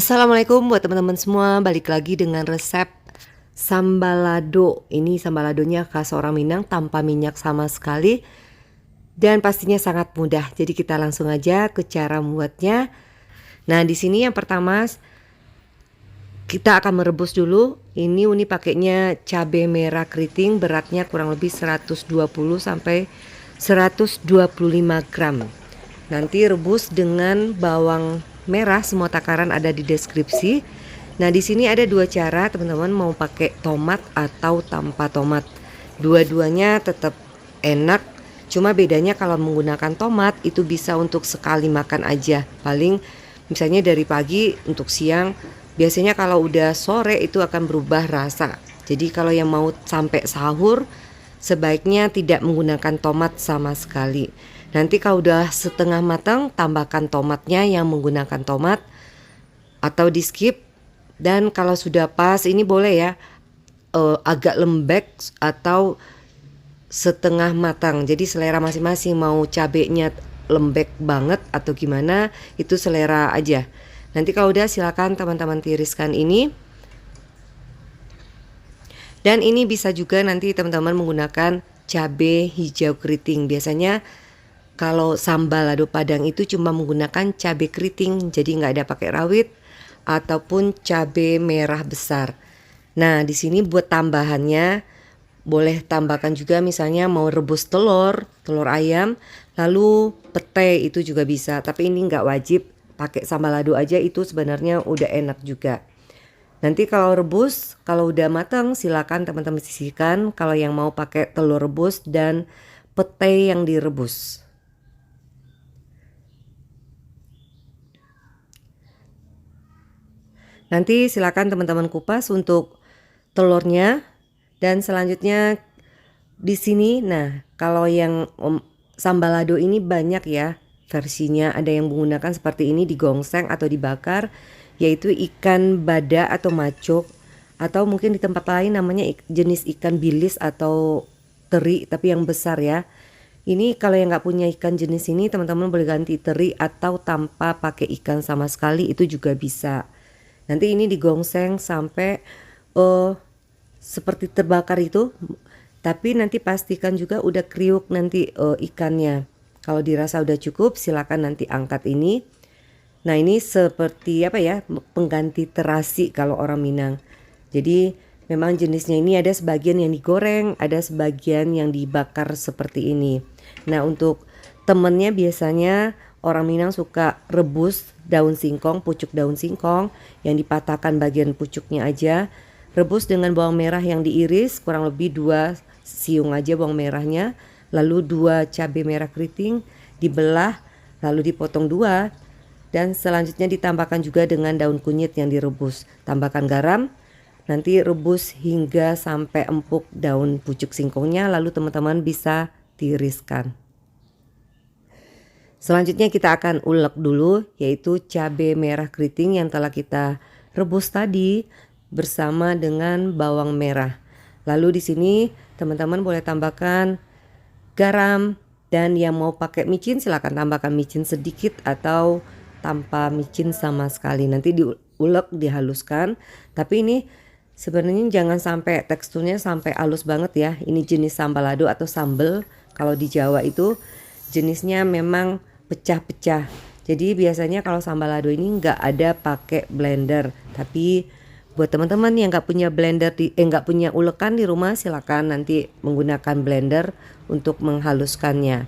Assalamualaikum buat teman-teman semua, balik lagi dengan resep sambal lado. Ini sambal ladonya khas orang Minang tanpa minyak sama sekali dan pastinya sangat mudah. Jadi kita langsung aja ke cara membuatnya. Nah, di sini yang pertama kita akan merebus dulu. Ini Uni pakainya cabai merah keriting, beratnya kurang lebih 120 sampai 125 gram. Nanti rebus dengan bawang merah, semua takaran ada di deskripsi. Nah, di sini ada dua cara, teman-teman mau pakai tomat atau tanpa tomat. Dua-duanya tetap enak. Cuma bedanya kalau menggunakan tomat itu bisa untuk sekali makan aja. Paling misalnya dari pagi untuk siang. Biasanya kalau udah sore itu akan berubah rasa. Jadi kalau yang mau sampai sahur sebaiknya tidak menggunakan tomat sama sekali. Nanti kalau udah setengah matang tambahkan tomatnya yang menggunakan tomat atau di skip. Dan kalau sudah pas ini boleh ya agak lembek atau setengah matang. Jadi selera masing-masing, mau cabenya lembek banget atau gimana itu selera aja. Nanti kalau udah silakan teman-teman tiriskan ini. Dan ini bisa juga nanti teman-teman menggunakan cabai hijau keriting. Biasanya kalau sambal lado Padang itu cuma menggunakan cabai keriting, jadi nggak ada pakai rawit ataupun cabai merah besar. Nah, di sini buat tambahannya boleh tambahkan juga misalnya mau rebus telur ayam, lalu pete itu juga bisa. Tapi ini nggak wajib, pakai sambal lado aja itu sebenarnya udah enak juga. Nanti kalau rebus, kalau udah matang silakan teman-teman sisihkan. Kalau yang mau pakai telur rebus dan pete yang direbus. Nanti silakan teman-teman kupas untuk telurnya. Dan selanjutnya di sini, nah kalau yang sambal lado ini banyak ya versinya. Ada yang menggunakan seperti ini digongseng atau dibakar, yaitu ikan bada atau macok, atau mungkin di tempat lain namanya jenis ikan bilis atau teri tapi yang besar ya. Ini kalau yang nggak punya ikan jenis ini teman-teman boleh ganti teri atau tanpa pakai ikan sama sekali itu juga bisa. Nanti ini digongseng sampai seperti terbakar itu, tapi nanti pastikan juga udah kriuk nanti ikannya. Kalau dirasa udah cukup silakan nanti angkat ini. Nah, ini seperti apa ya, pengganti terasi kalau orang Minang. Jadi memang jenisnya ini ada sebagian yang digoreng, ada sebagian yang dibakar seperti ini. Nah, untuk temennya biasanya orang Minang suka rebus daun singkong, pucuk daun singkong yang dipatahkan bagian pucuknya aja. Rebus dengan bawang merah yang diiris, kurang lebih 2 siung aja bawang merahnya. Lalu 2 cabai merah keriting dibelah lalu dipotong 2. Dan selanjutnya ditambahkan juga dengan daun kunyit yang direbus. Tambahkan garam. Nanti rebus hingga sampai empuk daun pucuk singkongnya, lalu teman-teman bisa tiriskan. Selanjutnya kita akan ulek dulu, yaitu cabai merah keriting yang telah kita rebus tadi bersama dengan bawang merah. Lalu di sini teman-teman boleh tambahkan garam, dan yang mau pakai micin silakan tambahkan micin sedikit atau tanpa micin sama sekali. Nanti diulek, dihaluskan. Tapi ini sebenarnya jangan sampai teksturnya sampai halus banget ya. Ini jenis sambal lado atau sambal kalau di Jawa itu jenisnya memang pecah-pecah. Jadi biasanya kalau sambal lado ini nggak ada pakai blender. Tapi buat teman-teman yang nggak punya blender nggak punya ulekan di rumah, silakan nanti menggunakan blender untuk menghaluskannya.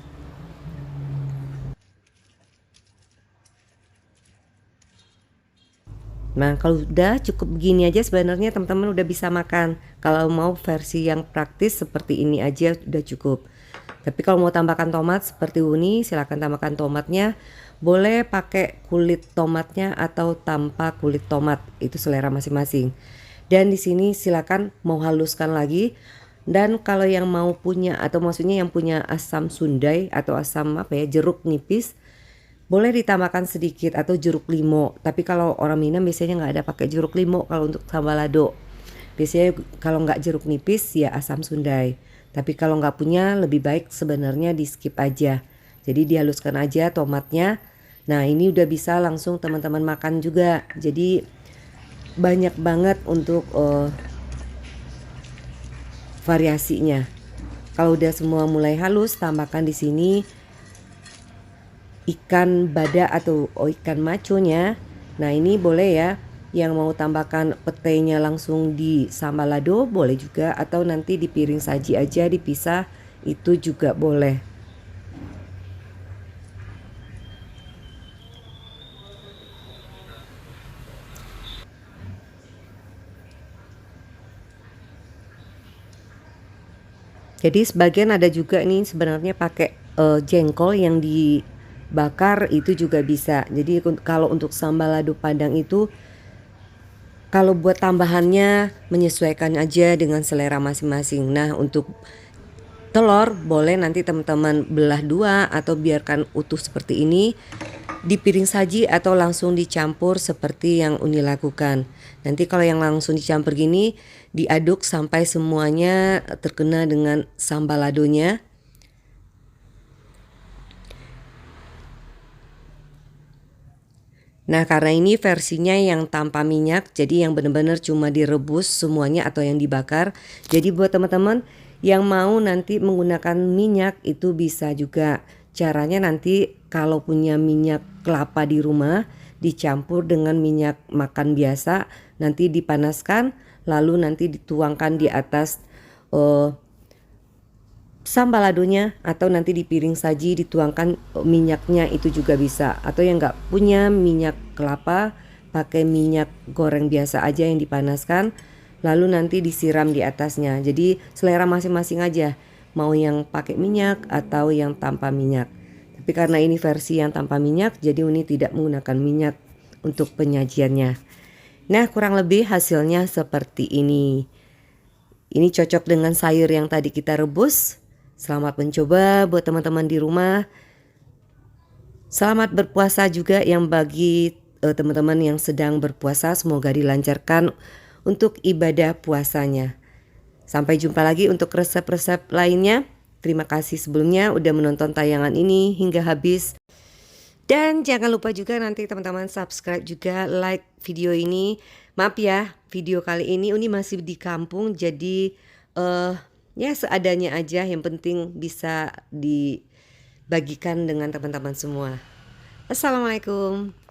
Nah, kalau udah cukup begini aja sebenarnya teman-teman udah bisa makan. Kalau mau versi yang praktis seperti ini aja udah cukup. Tapi kalau mau tambahkan tomat seperti Uni, silakan tambahkan tomatnya. Boleh pakai kulit tomatnya atau tanpa kulit tomat, itu selera masing-masing. Dan di sini silakan mau haluskan lagi. Dan kalau yang mau punya atau maksudnya yang punya asam sundai atau asam apa ya, jeruk nipis, boleh ditambahkan sedikit atau jeruk limau. Tapi kalau orang Minang biasanya nggak ada pakai jeruk limau kalau untuk sambal lado. Biasanya kalau nggak jeruk nipis ya asam sundai. Tapi kalau nggak punya lebih baik sebenarnya di skip aja. Jadi dihaluskan aja tomatnya. Nah, ini udah bisa langsung teman-teman makan juga. Jadi banyak banget untuk variasinya. Kalau udah semua mulai halus, tambahkan di sini ikan bada atau ikan maconya. Nah, ini boleh ya. Yang mau tambahkan petenya langsung di sambal lado boleh juga, atau nanti di piring saji aja dipisah, itu juga boleh. Jadi sebagian ada juga nih sebenarnya pakai jengkol yang dibakar, itu juga bisa. Jadi kalau untuk sambal lado Padang itu, kalau buat tambahannya menyesuaikan aja dengan selera masing-masing. Nah, untuk telur boleh nanti teman-teman belah dua atau biarkan utuh seperti ini di piring saji, atau langsung dicampur seperti yang Uni lakukan. Nanti kalau yang langsung dicampur gini, diaduk sampai semuanya terkena dengan sambal ladonya. Nah, karena ini versinya yang tanpa minyak, jadi yang benar-benar cuma direbus semuanya atau yang dibakar. Jadi buat teman-teman yang mau nanti menggunakan minyak, itu bisa juga. Caranya nanti kalau punya minyak kelapa di rumah, dicampur dengan minyak makan biasa, nanti dipanaskan, lalu nanti dituangkan di atas sambal ladonya, atau nanti di piring saji dituangkan minyaknya, itu juga bisa. Atau yang nggak punya minyak kelapa, pakai minyak goreng biasa aja yang dipanaskan, lalu nanti disiram di atasnya. Jadi selera masing-masing aja, mau yang pakai minyak atau yang tanpa minyak. Tapi karena ini versi yang tanpa minyak, jadi Uni tidak menggunakan minyak untuk penyajiannya. Nah, kurang lebih hasilnya seperti ini. Ini cocok dengan sayur yang tadi kita rebus. Selamat mencoba buat teman-teman di rumah. Selamat berpuasa juga yang bagi teman-teman yang sedang berpuasa, semoga dilancarkan untuk ibadah puasanya. Sampai jumpa lagi untuk resep-resep lainnya. Terima kasih sebelumnya udah menonton tayangan ini hingga habis. Dan jangan lupa juga nanti teman-teman subscribe juga, like video ini. Maaf ya, video kali ini Uni masih di kampung, jadi ya seadanya aja, yang penting bisa dibagikan dengan teman-teman semua. Assalamualaikum.